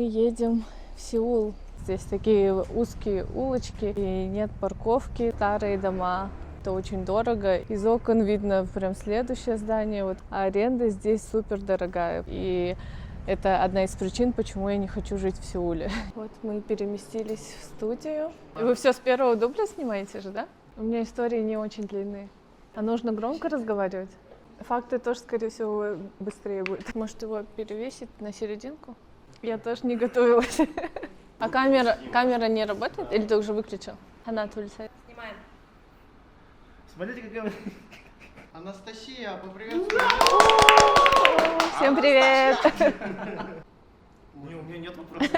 едем в Сеул. Здесь такие узкие улочки и нет парковки, старые дома. Это очень дорого. Из окон видно прям следующее здание. Вот. А аренда здесь супер дорогая. И это одна из причин, почему я не хочу жить в Сеуле. Вот мы переместились в студию. И вы все с первого дубля снимаете же, да? У меня истории не очень длинные. А нужно громко разговаривать? Факты тоже, скорее всего, быстрее будет. Может, его перевесить на серединку? Я тоже не готовилась. А камера не работает? Или ты уже выключил? Она улицает. Снимаем. Смотрите, какая... Анастасия, поприветствуем! Всем привет! У меня нет вопросов.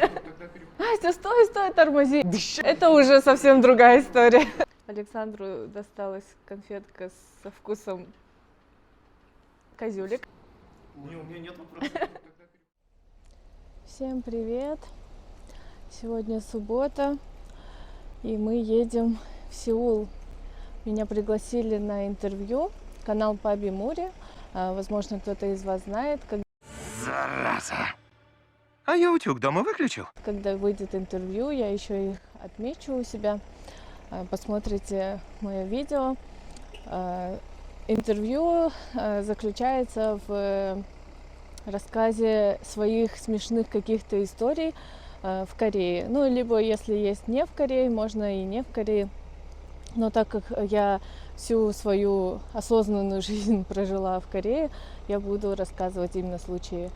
Настя, стой, тормози. Это уже совсем другая история. Александру досталась конфетка со вкусом козюлик. У меня нет вопросов. Всем привет! Сегодня суббота, и мы едем в Сеул. Меня пригласили на интервью, канал Паби Мури. Возможно, кто-то из вас знает. Зараза! А я утюг дома выключил. Когда выйдет интервью, я еще их отмечу у себя. Посмотрите мое видео. Интервью заключается в рассказе своих смешных каких-то историй в Корее. Ну, либо если есть не в Корее, можно и не в Корее. Но так как я всю свою осознанную жизнь прожила в Корее, я буду рассказывать именно случаи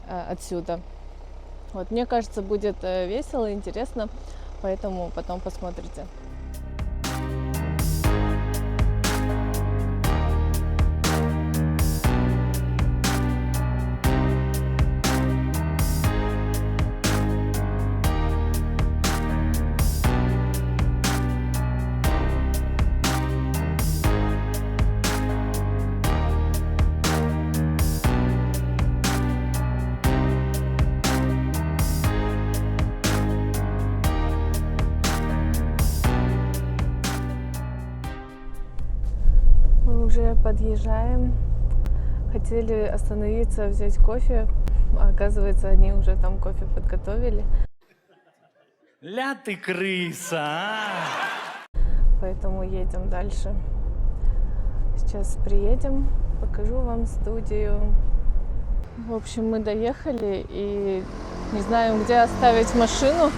отсюда. Вот, мне кажется, будет весело, интересно, поэтому потом посмотрите. Мы уже подъезжаем. Хотели остановиться, взять кофе. А оказывается, они уже там кофе подготовили. Ля ты крыса, а! Поэтому едем дальше. Сейчас приедем, покажу вам студию. В общем, мы доехали и не знаем, где оставить машину.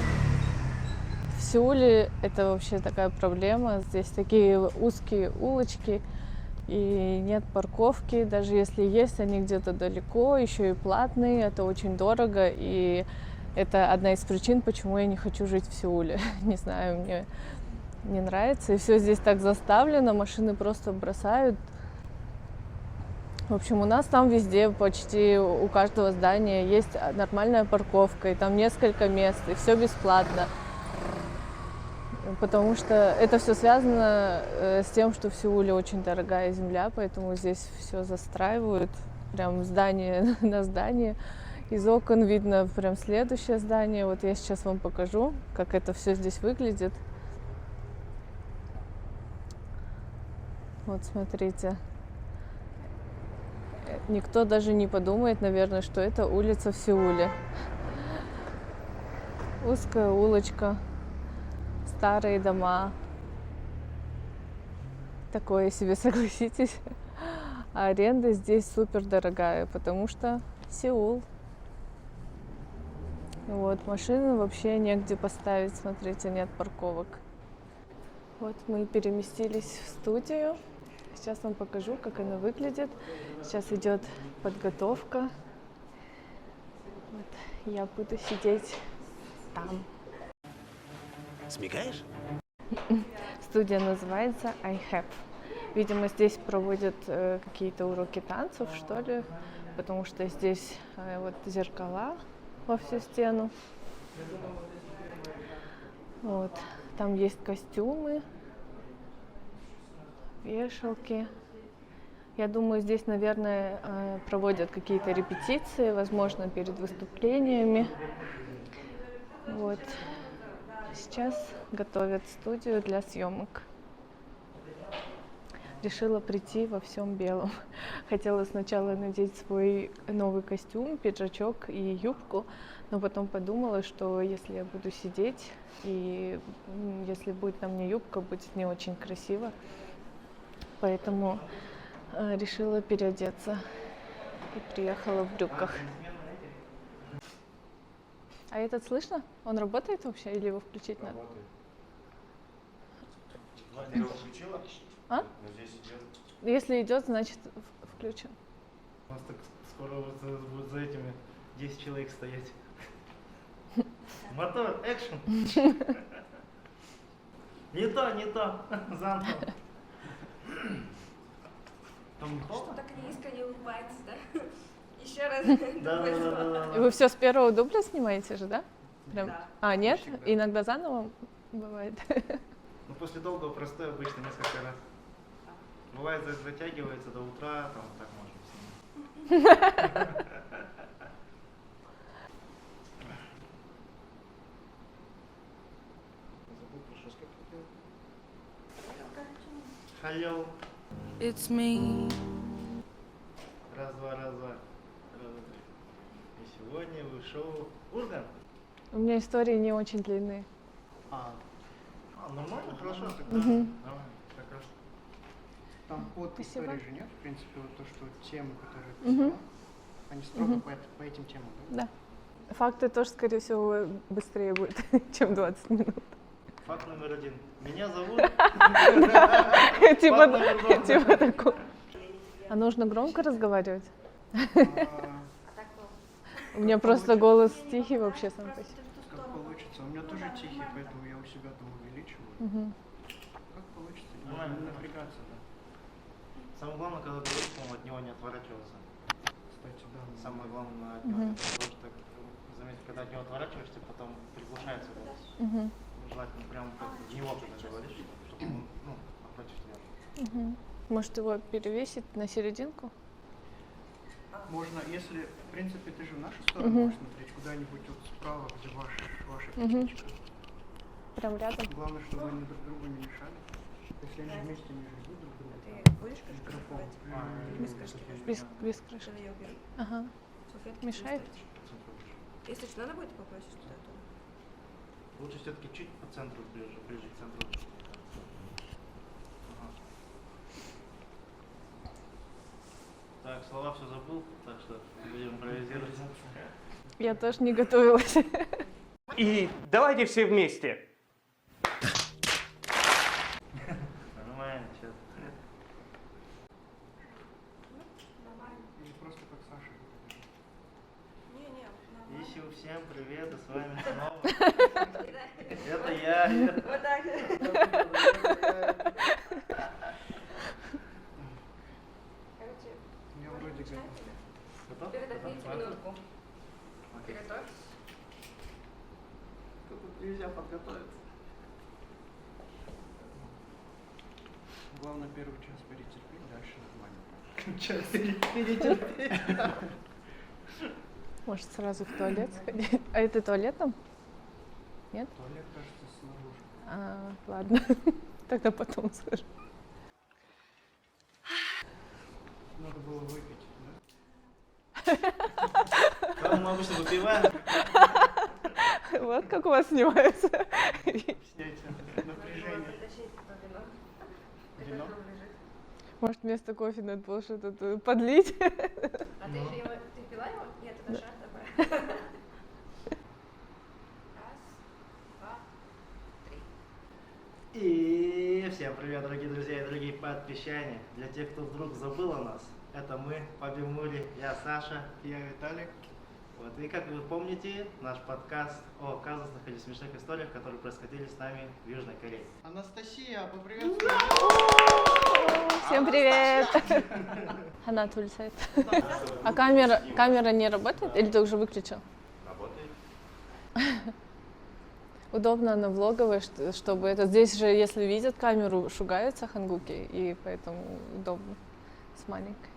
В Сеуле это вообще такая проблема. Здесь такие узкие улочки. И нет парковки, даже если есть, они где-то далеко, еще и платные, это очень дорого, и это одна из причин, почему я не хочу жить в Сеуле. Не знаю, мне не нравится, и все здесь так заставлено, машины просто бросают. В общем, у нас там везде, почти у каждого здания есть нормальная парковка, и там несколько мест, и все бесплатно. Потому что это все связано с тем, что в Сеуле очень дорогая земля, поэтому здесь все застраивают, прям здание на здание. Из окон видно прям следующее здание. Вот я сейчас вам покажу, как это все здесь выглядит. Вот смотрите. Никто даже не подумает, наверное, что это улица в Сеуле. Узкая улочка. Старые дома. Такое себе, согласитесь. А аренда здесь супер дорогая, потому что Сеул. Вот, машины вообще негде поставить, смотрите, нет парковок. Вот мы переместились в студию. Сейчас вам покажу, как она выглядит. Сейчас идет подготовка. Вот, я буду сидеть там. Смекаешь? Студия называется I Have. Видимо, здесь проводят какие-то уроки танцев, что ли, потому что здесь вот зеркала во всю стену. Вот. Там есть костюмы, вешалки. Я думаю, здесь, наверное, проводят какие-то репетиции, возможно, перед выступлениями. Вот. Сейчас готовят студию для съемок. решила прийти во всем белом. Хотела сначала надеть свой новый костюм, пиджачок и юбку, но потом подумала, что если я буду сидеть и если будет на мне юбка, будет не очень красиво. Поэтому решила переодеться и приехала в брюках. А этот слышно? Он работает вообще или его включить надо? Ты его включила? А? Но здесь идет. Если идет, значит включен. У нас так скоро вот будет за этими 10 человек стоять. Мотор, экшн. Не то, заново. Там не Что холодно? так неискренне улыбается, да? Еще раз. Да. И вы все с первого дубля снимаете же, да? Прям? Да. А, нет? Всегда. Иногда заново бывает. Ну, после долгого простоя обычно несколько раз. Бывает, затягивается до утра, там так можно снимать. Забыл про шашки хотел. Hello. It's me. Раз, два. И сегодня вы в шоу Ургант. У меня истории не очень длинные. Нормально, хорошо. Тогда Мгм. нормально, как раз. Там под Спасибо. историей же нет, в принципе, вот то, что темы, которые ты Мгм. взяла, они строго по этим темам, да? Да. Факты тоже, скорее всего, быстрее будет, чем 20 минут. Факт номер 1. Меня зовут... Типа номер два. типа такого. А нужно громко разговаривать? У меня просто голос тихий вообще сам по себе. Как получится. У меня тоже тихий, поэтому я у себя там увеличиваю. Мгм. Как получится, не Нормально, не да. напрягаться, да. Самое главное, когда говоришь, по-моему, от него не отворачиваться. Кстати, да. Самое главное от него. Мгм. Потому что, заметьте, когда от него отворачиваешься, потом приглушается голос. Мгм. Желательно прям как в него когда говоришь, чтобы он, напротив тебя. Мгм. Может его перевесить на серединку? Можно, если, в принципе, ты же в нашу сторону Мгм. можешь смотреть, куда-нибудь вот справа, где ваша Мгм. птичка. Прям рядом? Главное, чтобы они друг другу не мешали. Если они вместе не живут друг другу. Ты будешь крышку Микрофон. закрывать? Без крышки будешь? Без крышки. Что я уберу? Ага. Салфетки Мешает? оставить? Если что, надо будет попросить туда. Лучше все-таки чуть по центру ближе к центру. Ага. Так, слова все забыл, так что будем импровизировать. Я тоже не готовилась. И давайте все вместе. Нормально, сейчас. Или просто как Саша. Не-не, Ищу, всем привет, и с вами снова. Это я. вот так. Короче, Я вроде как... Готов? передохните Готов? минутку. Окей. Приготовьтесь. Тут нельзя подготовиться. Главное, первый час перетерпеть, дальше нормально. Час перетерпеть. Может, сразу в туалет сходить? А это туалет там? Нет? Туалет, кажется, снаружи. А, ладно. Тогда потом скажу. Надо было выпить, да? Когда мы обычно выпиваем, Вот как у вас снимается. Снять напряжение. Притащить то вино. Вино? Которое лежит. Может, вместо кофе надо было что-то подлить? А ты же его... Ты пила его? Нет, это шар такой. Раз, два, три. И всем привет, дорогие друзья и дорогие подписчане. Для тех, кто вдруг забыл о нас, это мы, Папи Мули, я Саша. Я Виталик. Вот. И как вы помните, наш подкаст о казусных или смешных историях, которые происходили с нами в Южной Корее. Анастасия, поприветствуй. Всем привет! Она тульсает. А камера не работает? Или ты уже выключил? Работает. Удобно на влоговой, чтобы это... Здесь же, если видят камеру, шугаются хангуки, и поэтому удобно с маленькой.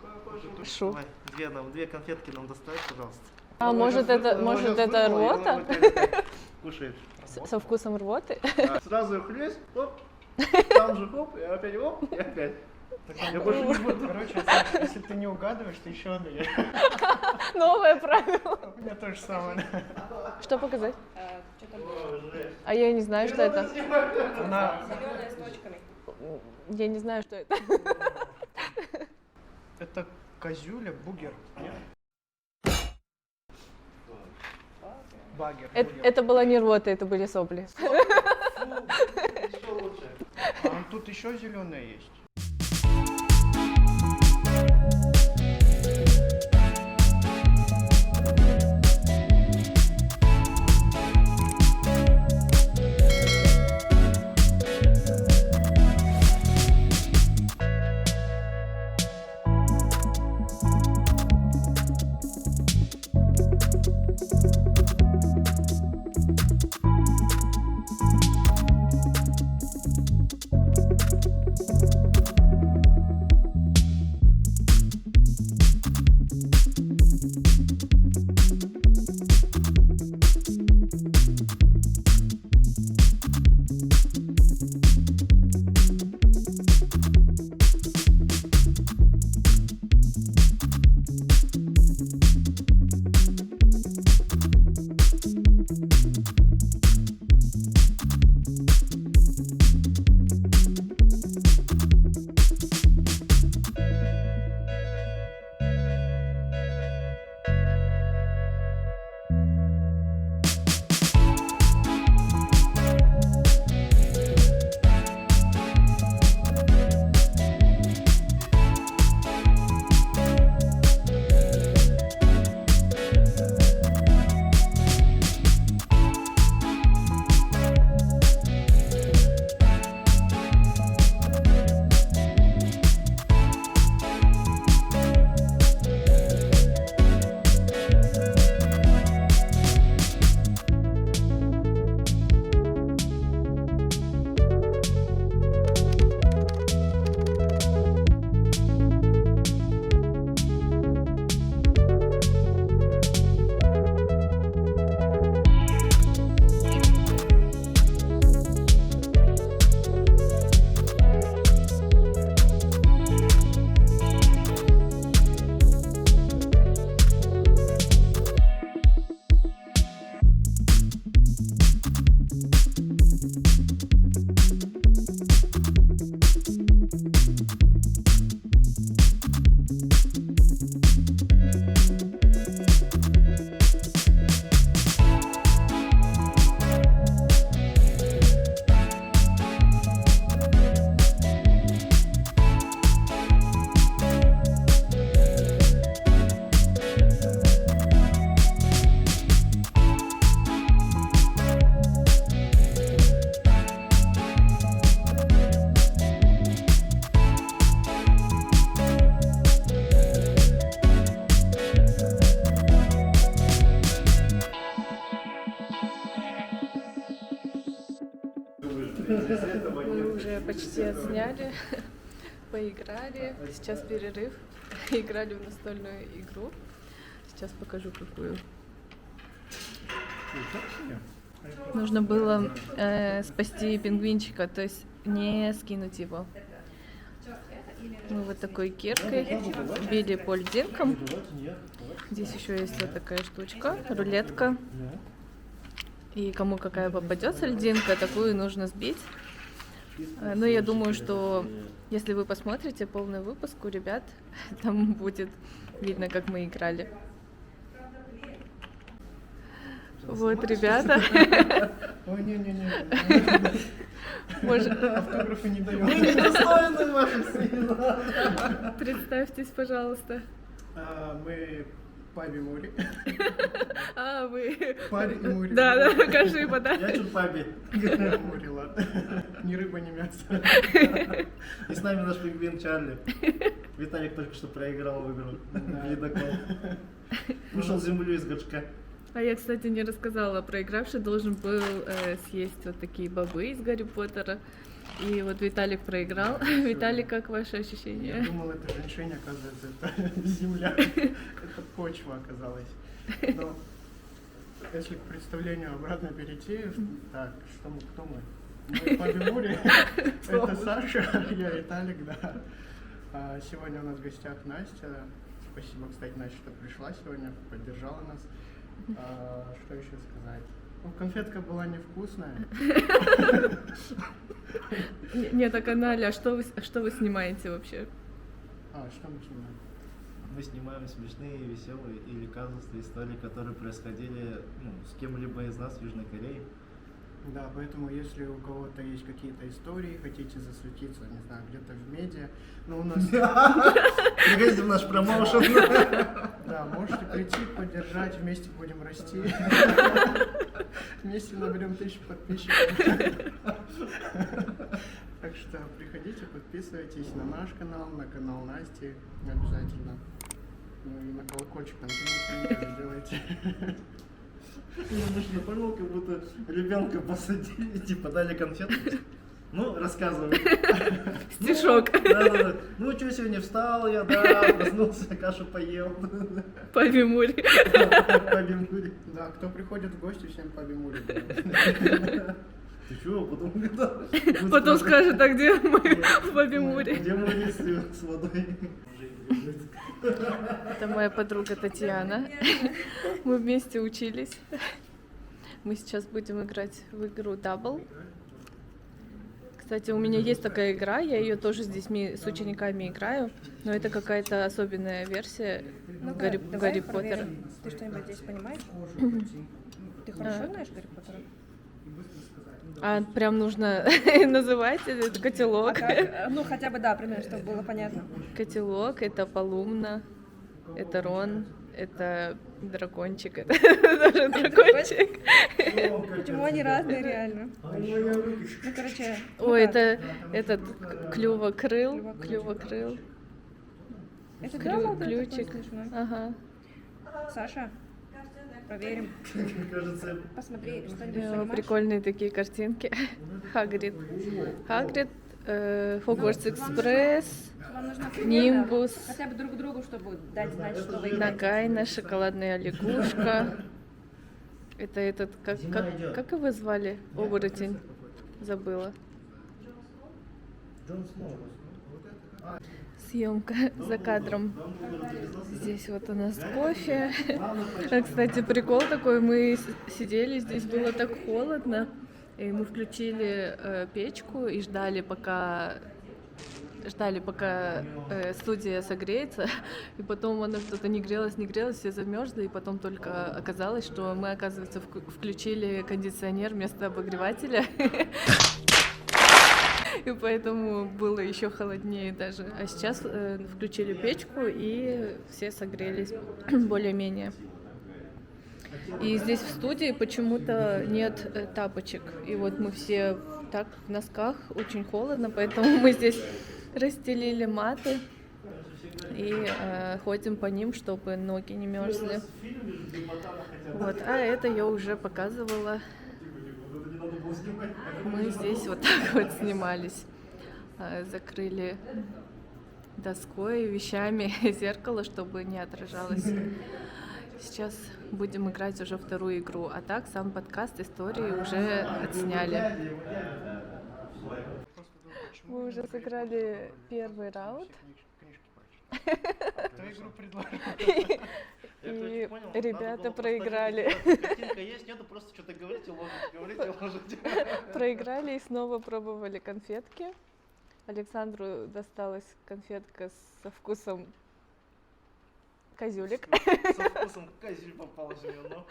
Шу. Давай, две конфетки нам доставь, пожалуйста. А может это рвота? Кушает. Со вкусом рвоты? Сразу хлесть, оп, там же хоп, и опять оп, и опять. Я больше не буду. Короче, Саша, если ты не угадываешь, ты еще одна. Новое правило. У меня то же самое. Что показать? А я не знаю, что это. Она... Я не знаю, что это. Это козюля, бугер. Багер. бугер. Это была не рвота, это были сопли. А тут еще зеленая есть. Мы уже почти отсняли, поиграли. Сейчас перерыв. Играли в настольную игру. Сейчас покажу, какую. Нужно было спасти пингвинчика, то есть не скинуть его. Мы вот такой киркой били по льдинкам. Здесь еще есть вот такая штучка, рулетка. И кому какая попадется льдинка, такую нужно сбить. Но я думаю, что если вы посмотрите полный выпуск у ребят, там будет видно, как мы играли. Вот, ребята. Ой, не-не-не. Может, Автографы не даем. представьтесь, пожалуйста. Мы Паби Мури. А, вы... Паби и Мури. Да, Кашиба, да. Я чуть Паби. Мури, ладно. Ни рыба, ни мясо. И с нами наш пингвин Чарли. Виталик только что проиграл в игру. Ледокол. Вышел землю из горшка. А я, кстати, не рассказала. Проигравший должен был съесть вот такие бобы из Гарри Поттера. И вот Виталик проиграл. Виталик, как ваши ощущения? Я думал, это женьшень, оказывается, это земля. Это почва оказалась. Но если к представлению обратно перейти, так, что мы, кто мы? Мы Паби Мури, это Саша, я Виталик, да. Сегодня у нас в гостях Настя. Спасибо, кстати, Настя, что пришла сегодня, поддержала нас. Что еще сказать? Ну, конфетка была невкусная. Нет, о канале, а что вы снимаете вообще? Что мы снимаем? Мы снимаем смешные, веселые или казусные истории, которые происходили с кем-либо из нас в Южной Корее. Да, поэтому если у кого-то есть какие-то истории, хотите засветиться, не знаю, где-то в медиа, ну у нас... Приходите в наш промоушен. Да, можете прийти, поддержать, вместе будем расти. Вместе наберем 1000 подписчиков. Так что приходите, подписывайтесь на наш канал, на канал Насти обязательно. Ну и на колокольчик там тоже делайте. Я понял, как будто ребенка посадили, типа дали конфетку. Ну, рассказывай. Стишок. Да. Ну, что, сегодня встал я, да, проснулся, кашу поел. Павимури. Павимури. Да, кто приходит в гости, всем павимури. Ты чего, потом когда? Потом скажет, а где мы в Павимури? Где мы если с водой? Это моя подруга Татьяна. Мы вместе учились. Мы сейчас будем играть в игру Double. Кстати, у меня есть такая игра, я ее тоже с детьми, с учениками играю, но это какая-то особенная версия Гарри Поттера. Ты что-нибудь здесь понимаешь? Ты хорошо знаешь Гарри Поттера? А прям нужно называть это котелок. Ну, хотя бы, да, примерно, чтобы было понятно. Котелок, это Полумна, это Рон, это дракончик, это тоже дракончик. Почему они разные, реально? Ну, короче... Ой, это этот клювокрыл. Это да, Ключик. Ага. Саша, проверим. Кажется, Посмотри, что-нибудь понимаешь? Прикольные такие картинки. Хагрид, Хогвартс Экспресс, Вам нужно примерно Нимбус, хотя бы друг другу, чтобы дать знать, что вы играете. Нагайна, шоколадная лягушка. Это этот, как его звали? Оборотень. Забыла. Съемка за кадром. Здесь вот у нас кофе. Кстати, прикол такой, мы сидели, здесь было так холодно, и мы включили печку и ждали, пока студия согреется, и потом она что-то не грелась, все замерзли, и потом только оказалось, что мы, оказывается, включили кондиционер вместо обогревателя. И поэтому было еще холоднее даже. А сейчас включили печку, и все согрелись более-менее. И здесь в студии почему-то нет тапочек. И вот мы все так в носках, очень холодно, поэтому мы здесь расстелили маты и ходим по ним, чтобы ноги не мерзли. Вот. А это я уже показывала. Мы здесь вот так вот снимались. Закрыли доской, вещами зеркало, чтобы не отражалось. Сейчас будем играть уже вторую игру. А так, сам подкаст истории уже отсняли. Мы уже сыграли первый раунд. Кто игру предложил? И ребята проиграли. Картинка есть, нету, просто что-то говорите, ложите. Проиграли и снова пробовали конфетки. Александру досталась конфетка со вкусом козюлик, Со вкусом козюль попал же, но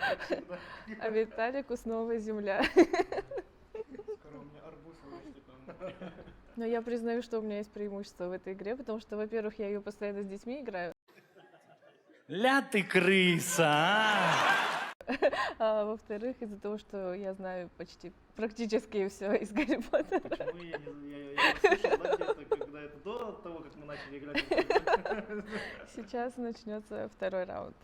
а Виталику снова земля. Скоро у меня арбуз вырастет. Но я признаю, что у меня есть преимущество в этой игре, потому что, во-первых, я ее постоянно с детьми играю, Ля ты крыса, а во-вторых, из-за того, что я знаю практически все из Гарри Поттера. почему я слышал, да, где-то, когда это до того, как мы начали играть. Сейчас начнется второй раунд.